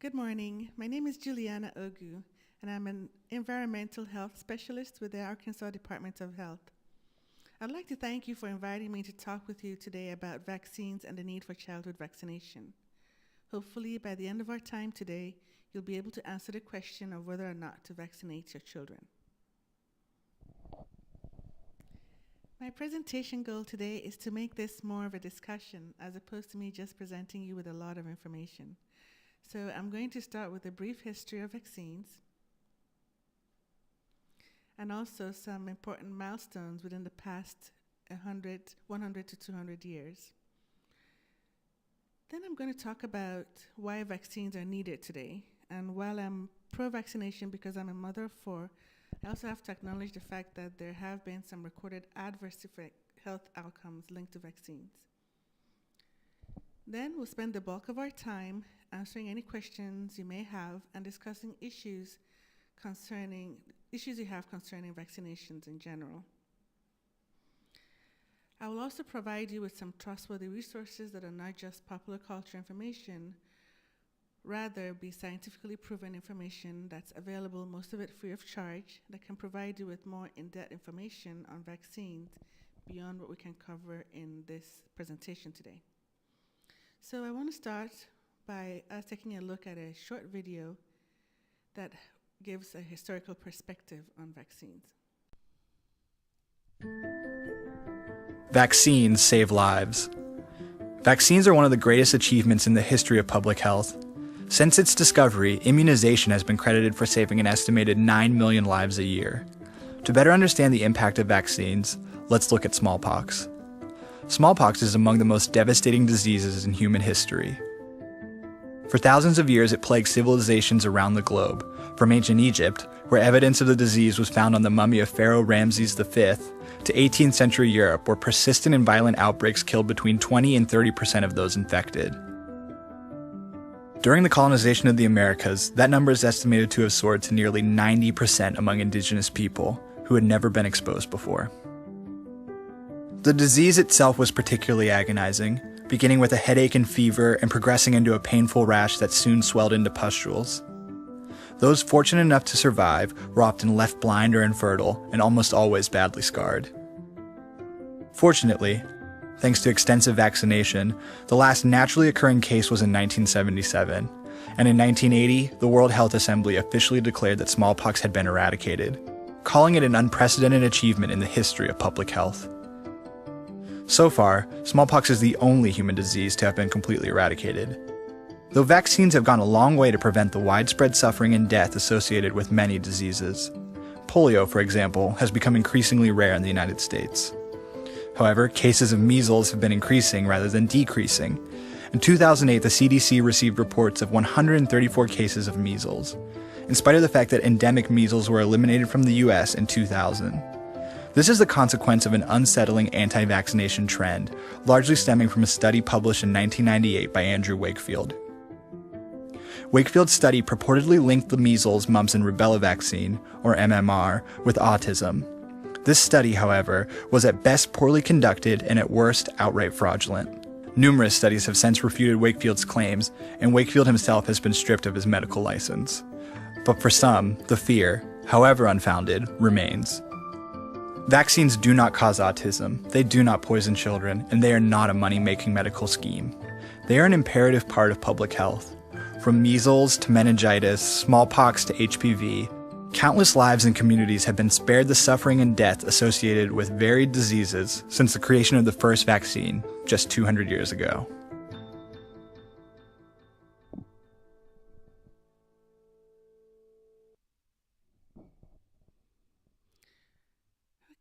Good morning. My name is Juliana Ogu, and I'm an environmental health specialist with the Arkansas Department of Health. I'd like to thank you for inviting me to talk with you today about vaccines and the need for childhood vaccination. Hopefully, by the end of our time today, you'll be able to answer the question of whether or not to vaccinate your children. My presentation goal today is to make this more of a discussion as opposed to me just presenting you with a lot of information. So I'm going to start with a brief history of vaccines and also some important milestones within the past 100 to 200 years. Then I'm going to talk about why vaccines are needed today. And while I'm pro-vaccination because I'm a mother of four, I also have to acknowledge the fact that there have been some recorded adverse health outcomes linked to vaccines. Then we'll spend the bulk of our time answering any questions you may have and discussing issues you have concerning vaccinations in general. I will also provide you with some trustworthy resources that are not just popular culture information, rather be scientifically proven information that's available, most of it free of charge, that can provide you with more in-depth information on vaccines beyond what we can cover in this presentation today. So I want to start by us taking a look at a short video that gives a historical perspective on vaccines. Vaccines save lives. Vaccines are one of the greatest achievements in the history of public health. Since its discovery, immunization has been credited for saving an estimated 9 million lives a year. To better understand the impact of vaccines, let's look at smallpox. Smallpox is among the most devastating diseases in human history. For thousands of years, it plagued civilizations around the globe, from ancient Egypt, where evidence of the disease was found on the mummy of Pharaoh Ramses V, to 18th century Europe, where persistent and violent outbreaks killed between 20 and 30% of those infected. During the colonization of the Americas, that number is estimated to have soared to nearly 90% among indigenous people who had never been exposed before. The disease itself was particularly agonizing, beginning with a headache and fever and progressing into a painful rash that soon swelled into pustules. Those fortunate enough to survive were often left blind or infertile and almost always badly scarred. Fortunately, thanks to extensive vaccination, the last naturally occurring case was in 1977, and in 1980, the World Health Assembly officially declared that smallpox had been eradicated, calling it an unprecedented achievement in the history of public health. So far, smallpox is the only human disease to have been completely eradicated. Though vaccines have gone a long way to prevent the widespread suffering and death associated with many diseases. Polio, for example, has become increasingly rare in the United States. However, cases of measles have been increasing rather than decreasing. In 2008, the CDC received reports of 134 cases of measles, in spite of the fact that endemic measles were eliminated from the US in 2000. This is the consequence of an unsettling anti-vaccination trend, largely stemming from a study published in 1998 by Andrew Wakefield. Wakefield's study purportedly linked the measles, mumps, and rubella vaccine, or MMR, with autism. This study, however, was at best poorly conducted and at worst outright fraudulent. Numerous studies have since refuted Wakefield's claims, and Wakefield himself has been stripped of his medical license. But for some, the fear, however unfounded, remains. Vaccines do not cause autism, they do not poison children, and they are not a money-making medical scheme. They are an imperative part of public health. From measles to meningitis, smallpox to HPV, countless lives and communities have been spared the suffering and death associated with varied diseases since the creation of the first vaccine just 200 years ago.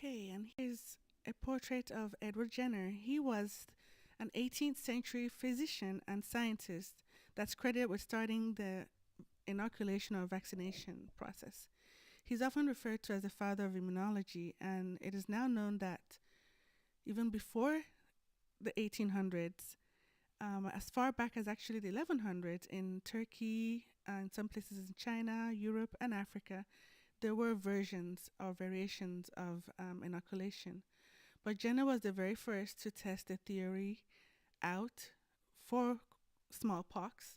Okay, and here's a portrait of Edward Jenner. He was an 18th century physician and scientist that's credited with starting the inoculation or vaccination process. He's often referred to as the father of immunology, and it is now known that even before the 1800s, as far back as actually the 1100s, in Turkey and some places in China, Europe, and Africa, there were versions or variations of inoculation. But Jenner was the very first to test the theory out for smallpox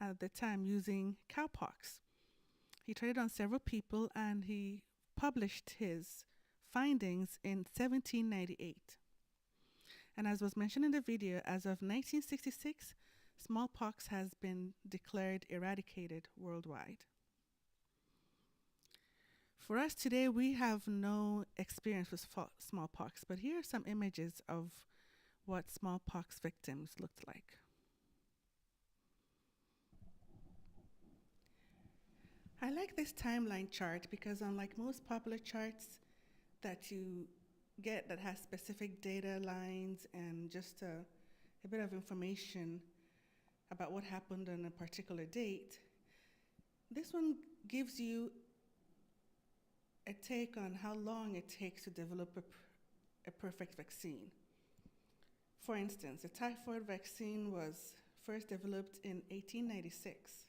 at the time using cowpox. He tried it on several people and he published his findings in 1798. And as was mentioned in the video, as of 1966, smallpox has been declared eradicated worldwide. For us today, we have no experience with smallpox, but here are some images of what smallpox victims looked like. I like this timeline chart because unlike most popular charts that you get that has specific data lines and just a bit of information about what happened on a particular date, this one gives you a take on how long it takes to develop a perfect vaccine. For instance, a typhoid vaccine was first developed in 1896.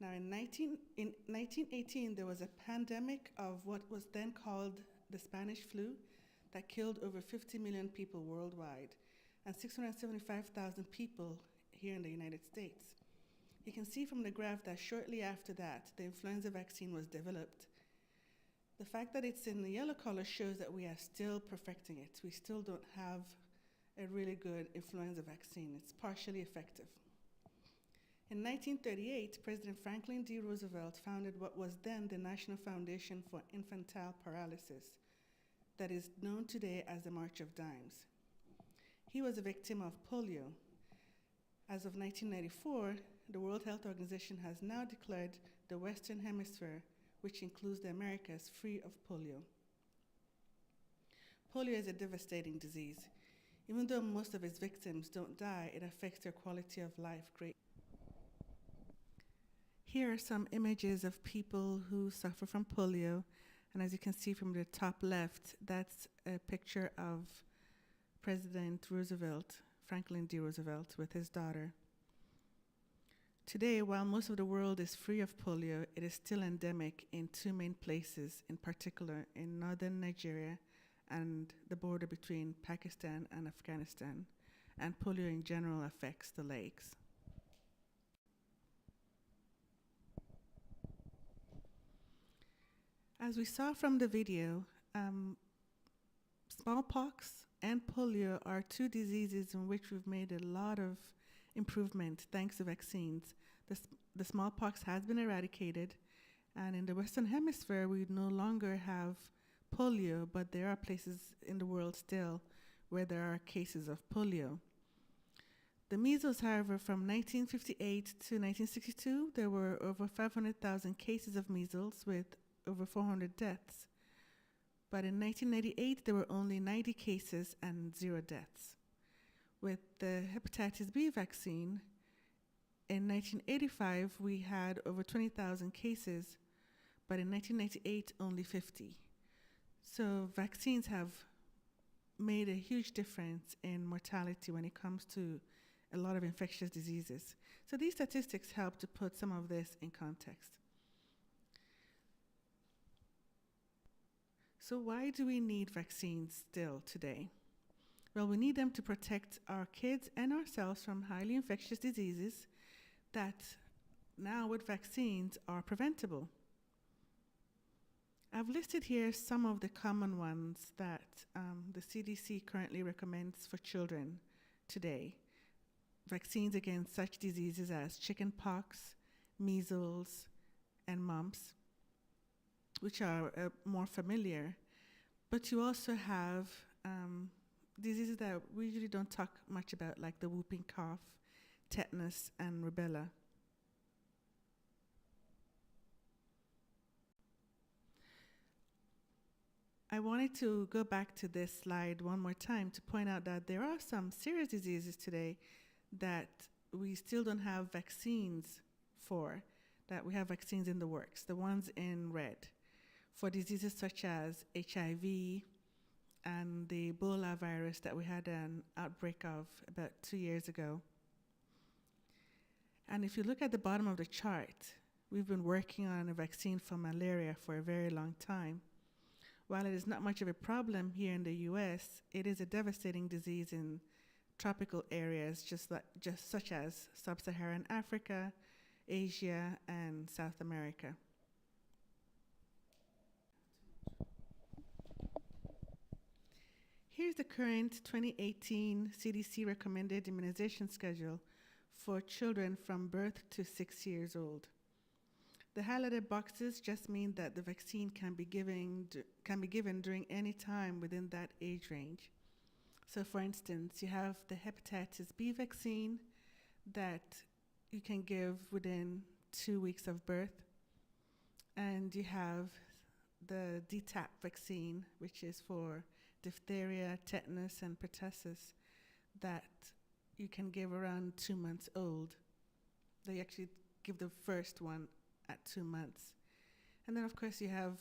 Now, in 1918, there was a pandemic of what was then called the Spanish flu that killed over 50 million people worldwide and 675,000 people here in the United States. You can see from the graph that shortly after that, the influenza vaccine was developed. The fact that it's in the yellow color shows that we are still perfecting it. We still don't have a really good influenza vaccine. It's partially effective. In 1938, President Franklin D. Roosevelt founded what was then the National Foundation for Infantile Paralysis, that is known today as the March of Dimes. He was a victim of polio. As of 1994, the World Health Organization has now declared the Western Hemisphere, which includes the Americas, free of polio. Polio is a devastating disease. Even though most of its victims don't die, it affects their quality of life greatly. Here are some images of people who suffer from polio. And as you can see from the top left, that's a picture of President Roosevelt, Franklin D. Roosevelt, with his daughter. Today, while most of the world is free of polio, it is still endemic in two main places, in particular in northern Nigeria and the border between Pakistan and Afghanistan. And polio in general affects the legs. As we saw from the video, smallpox and polio are two diseases in which we've made a lot of improvement thanks to vaccines. The smallpox has been eradicated, and in the Western Hemisphere, we no longer have polio, but there are places in the world still where there are cases of polio. The measles, however, from 1958 to 1962, there were over 500,000 cases of measles with over 400 deaths. But in 1998, there were only 90 cases and 0 deaths. With the hepatitis B vaccine, in 1985, we had over 20,000 cases, but in 1998, only 50. So vaccines have made a huge difference in mortality when it comes to a lot of infectious diseases. So these statistics help to put some of this in context. So why do we need vaccines still today? Well, we need them to protect our kids and ourselves from highly infectious diseases that now with vaccines are preventable. I've listed here some of the common ones that the CDC currently recommends for children today. Vaccines against such diseases as chickenpox, measles, and mumps, which are more familiar. But you also have diseases that we usually don't talk much about, like the whooping cough, tetanus, and rubella. I wanted to go back to this slide one more time to point out that there are some serious diseases today that we still don't have vaccines for, that we have vaccines in the works, the ones in red, for diseases such as HIV and the Ebola virus that we had an outbreak of about 2 years ago. And if you look at the bottom of the chart, we've been working on a vaccine for malaria for a very long time. While it is not much of a problem here in the US, it is a devastating disease in tropical areas, just such as sub-Saharan Africa, Asia, and South America. Here's the current 2018 CDC recommended immunization schedule for children from birth to 6 years old. The highlighted boxes just mean that the vaccine can be given during any time within that age range. So for instance, you have the hepatitis B vaccine that you can give within 2 weeks of birth. And you have the DTaP vaccine, which is for diphtheria, tetanus, and pertussis, that you can give around 2 months old. They actually give the first one at 2 months. And then of course you have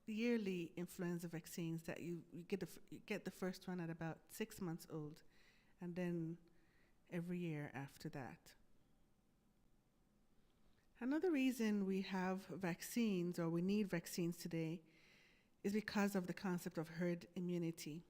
yearly influenza vaccines that you get the first one at about 6 months old, and then every year after that. Another reason we have vaccines, or we need vaccines today, is because of the concept of herd immunity.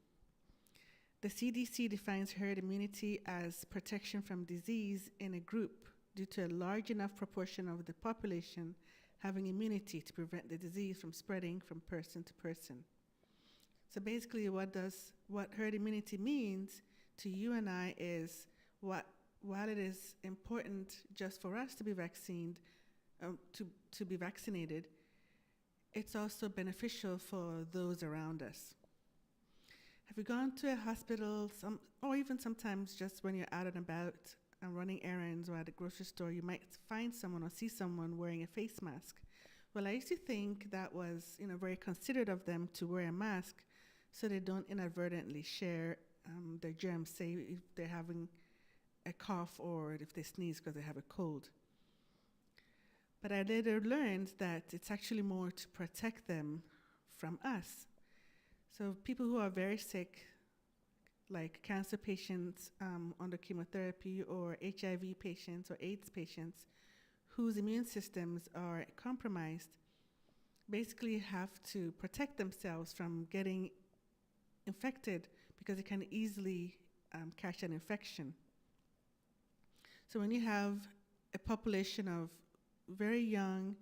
The CDC defines herd immunity as protection from disease in a group due to a large enough proportion of the population having immunity to prevent the disease from spreading from person to person. So basically what herd immunity means to you and I is, while it is important just for us to be vaccinated, it's also beneficial for those around us. Have you gone to a hospital, or even sometimes just when you're out and about and running errands or at a grocery store, you might find someone or see someone wearing a face mask? Well, I used to think that was very considerate of them to wear a mask so they don't inadvertently share their germs, say if they're having a cough or if they sneeze because they have a cold. But I later learned that it's actually more to protect them from us. So people who are very sick, like cancer patients under chemotherapy, or HIV patients or AIDS patients whose immune systems are compromised, basically have to protect themselves from getting infected because they can easily catch an infection. So when you have a population of very young,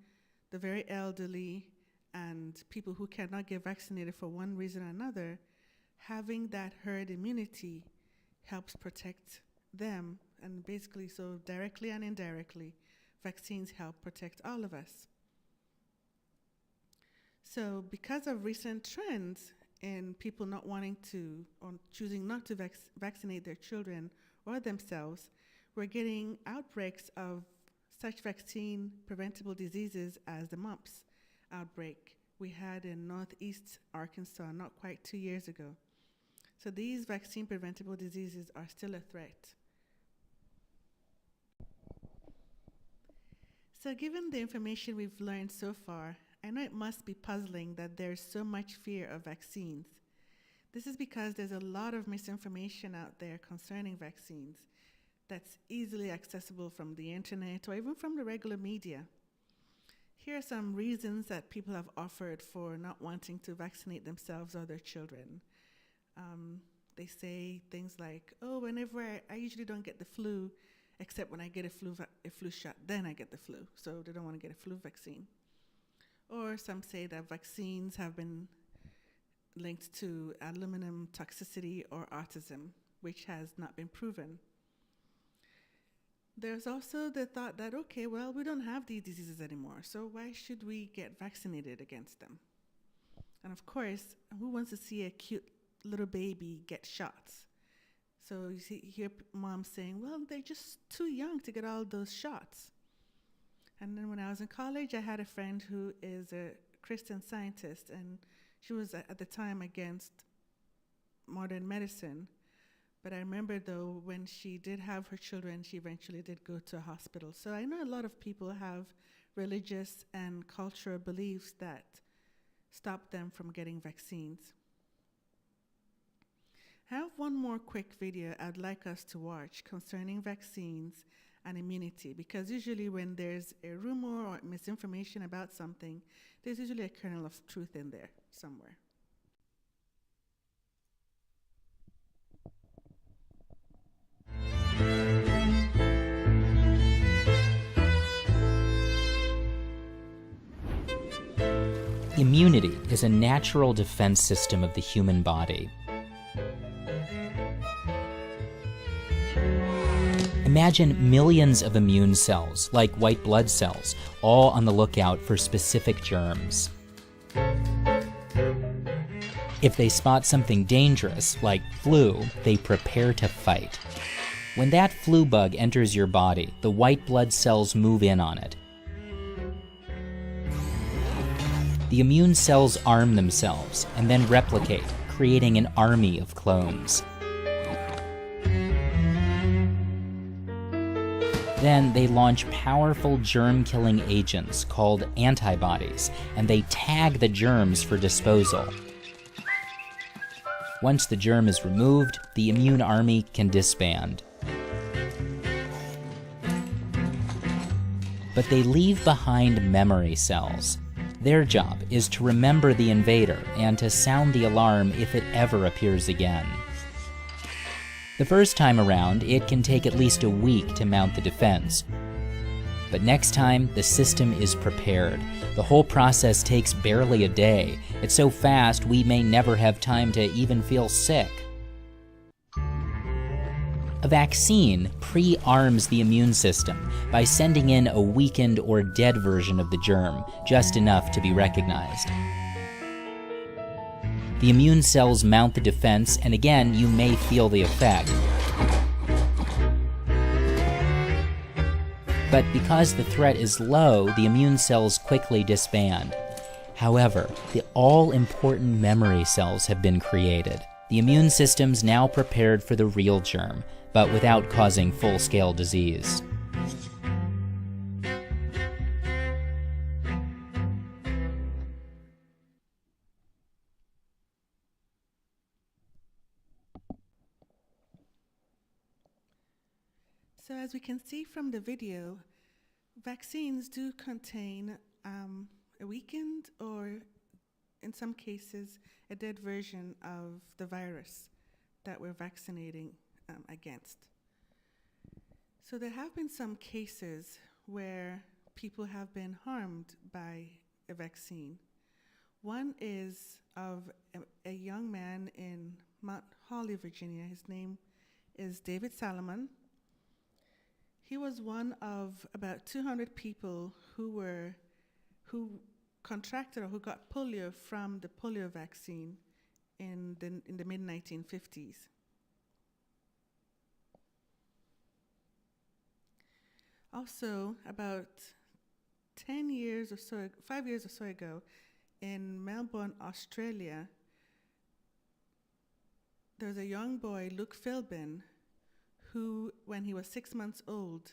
the very elderly, and people who cannot get vaccinated for one reason or another, having that herd immunity helps protect them. And basically, so directly and indirectly, vaccines help protect all of us. So because of recent trends in people not wanting to, or choosing not to vaccinate their children or themselves, we're getting outbreaks of such vaccine preventable diseases as the mumps outbreak we had in northeast Arkansas not quite 2 years ago. So these vaccine preventable diseases are still a threat. So given the information we've learned so far, I know it must be puzzling that there's so much fear of vaccines. This is because there's a lot of misinformation out there concerning vaccines that's easily accessible from the internet or even from the regular media. Here are some reasons that people have offered for not wanting to vaccinate themselves or their children. They say things like, oh, whenever I usually don't get the flu, except when I get a flu shot, then I get the flu. So they don't want to get a flu vaccine. Or some say that vaccines have been linked to aluminum toxicity or autism, which has not been proven. There's also the thought that, okay, well, we don't have these diseases anymore, so why should we get vaccinated against them? And of course, who wants to see a cute little baby get shots? So you hear moms saying, well, they're just too young to get all those shots. And then when I was in college, I had a friend who is a Christian Scientist, and she was at the time against modern medicine. But I remember, though, when she did have her children, she eventually did go to a hospital. So I know a lot of people have religious and cultural beliefs that stop them from getting vaccines. I have one more quick video I'd like us to watch concerning vaccines and immunity, because usually when there's a rumor or misinformation about something, there's usually a kernel of truth in there somewhere. Immunity is a natural defense system of the human body. Imagine millions of immune cells, like white blood cells, all on the lookout for specific germs. If they spot something dangerous, like flu, they prepare to fight. When that flu bug enters your body, the white blood cells move in on it. The immune cells arm themselves and then replicate, creating an army of clones. Then they launch powerful germ-killing agents called antibodies, and they tag the germs for disposal. Once the germ is removed, the immune army can disband. But they leave behind memory cells. Their job is to remember the invader and to sound the alarm if it ever appears again. The first time around, it can take at least a week to mount the defense. But next time, the system is prepared. The whole process takes barely a day. It's so fast, we may never have time to even feel sick. A vaccine pre-arms the immune system by sending in a weakened or dead version of the germ, just enough to be recognized. The immune cells mount the defense, and again, you may feel the effect. But because the threat is low, the immune cells quickly disband. However, the all-important memory cells have been created. The immune system's now prepared for the real germ, but without causing full-scale disease. So as we can see from the video, vaccines do contain a weakened or, in some cases, a dead version of the virus that we're vaccinating against. So there have been some cases where people have been harmed by a vaccine. One is of a young man in Mount Holly, Virginia. His name is David Salomon. He was one of about 200 people who contracted or who got polio from the polio vaccine in the mid-1950s. Also, about 10 years or so, 5 years or so ago, in Melbourne, Australia, there was a young boy, Luke Philbin, who, when he was 6 months old,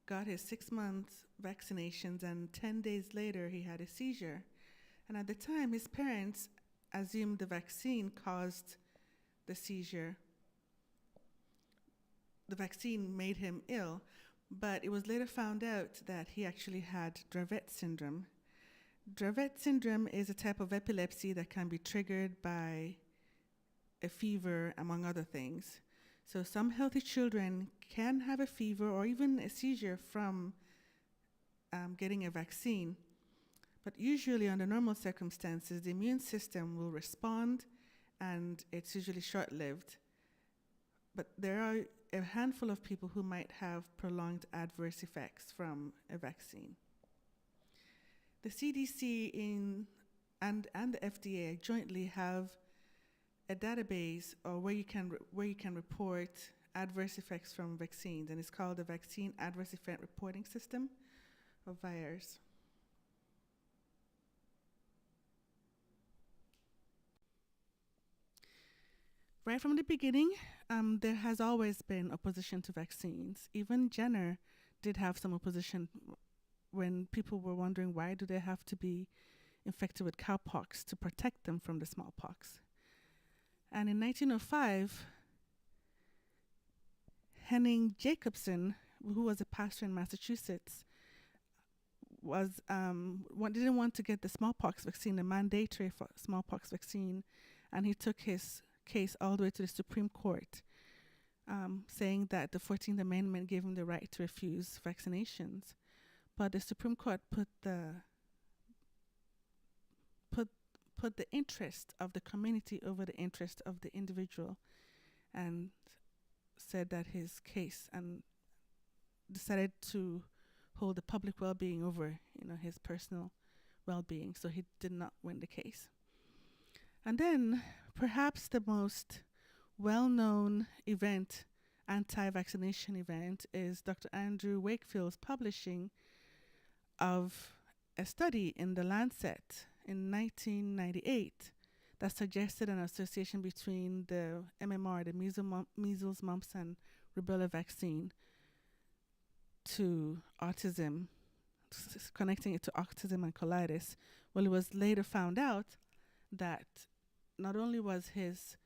got his 6-month vaccinations, and 10 days later he had a seizure. And at the time, his parents assumed the vaccine caused the seizure. The vaccine made him ill, but it was later found out that he actually had Dravet syndrome. Dravet syndrome is a type of epilepsy that can be triggered by a fever, among other things. So some healthy children can have a fever or even a seizure from getting a vaccine. But usually under normal circumstances, the immune system will respond, and it's usually short-lived. But there are a handful of people who might have prolonged adverse effects from a vaccine. The CDC and the FDA jointly have a database or where you can report adverse effects from vaccines, and it's called the Vaccine Adverse Event Reporting System, or VAERS. Right from the beginning, there has always been opposition to vaccines. Even Jenner did have some opposition when people were wondering why do they have to be infected with cowpox to protect them from the smallpox. And in 1905, Henning Jacobson, who was a pastor in Massachusetts, didn't want to get the smallpox vaccine, the mandatory smallpox vaccine, and he took his case all the way to the Supreme Court. saying that the 14th Amendment gave him the right to refuse vaccinations. But the Supreme Court put the interest of the community over the interest of the individual, and said that his case, and decided to hold the public well-being over, his personal well-being. So he did not win the case. And then perhaps the most well-known event, anti-vaccination event, is Dr. Andrew Wakefield's publishing of a study in the Lancet in 1998 that suggested an association between the MMR, the measles, mumps, and rubella vaccine, to autism, connecting it to autism and colitis. Well, it was later found out that not only was his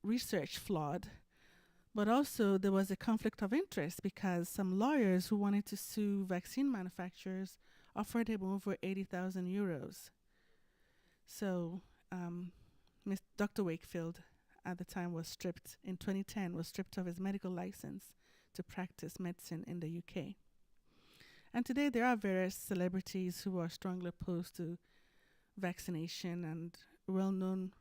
research flawed, but also there was a conflict of interest, because some lawyers who wanted to sue vaccine manufacturers offered him over 80,000 euros. So Dr. Wakefield at the time in 2010 was stripped of his medical license to practice medicine in the UK. And today there are various celebrities who are strongly opposed to vaccination, and well-known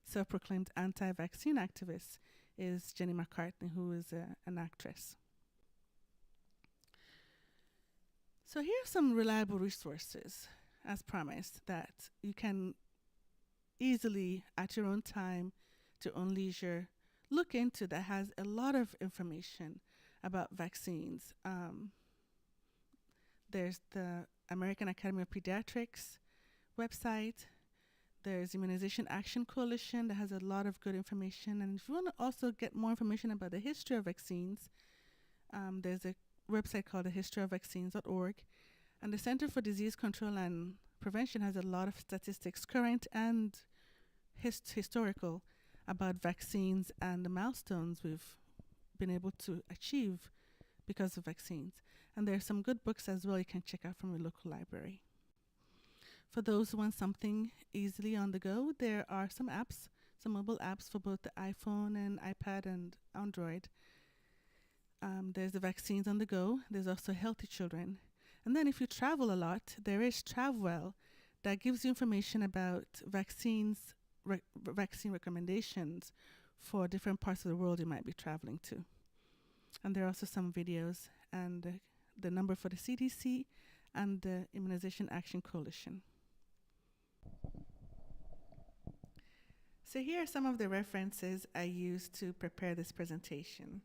self-proclaimed anti-vaccine activist is Jenny McCartney, who is an actress. So here are some reliable resources, as promised, that you can easily, at your own time, to your own leisure, look into, that has a lot of information about vaccines. There's the American Academy of Pediatrics website. There's Immunization Action Coalition that has a lot of good information. And if you want to also get more information about the history of vaccines, there's a website called thehistoryofvaccines.org. And the Center for Disease Control and Prevention has a lot of statistics, current and historical, about vaccines and the milestones we've been able to achieve because of vaccines. And there are some good books as well you can check out from your local library. For those who want something easily on the go, there are some apps, some mobile apps for both the iPhone and iPad and Android. There's the Vaccines on the Go. There's also Healthy Children. And then if you travel a lot, there is Travwell that gives you information about vaccine recommendations for different parts of the world you might be traveling to. And there are also some videos, and the number for the CDC and the Immunization Action Coalition. So here are some of the references I used to prepare this presentation.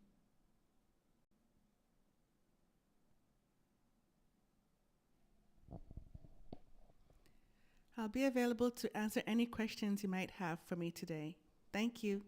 I'll be available to answer any questions you might have for me today. Thank you.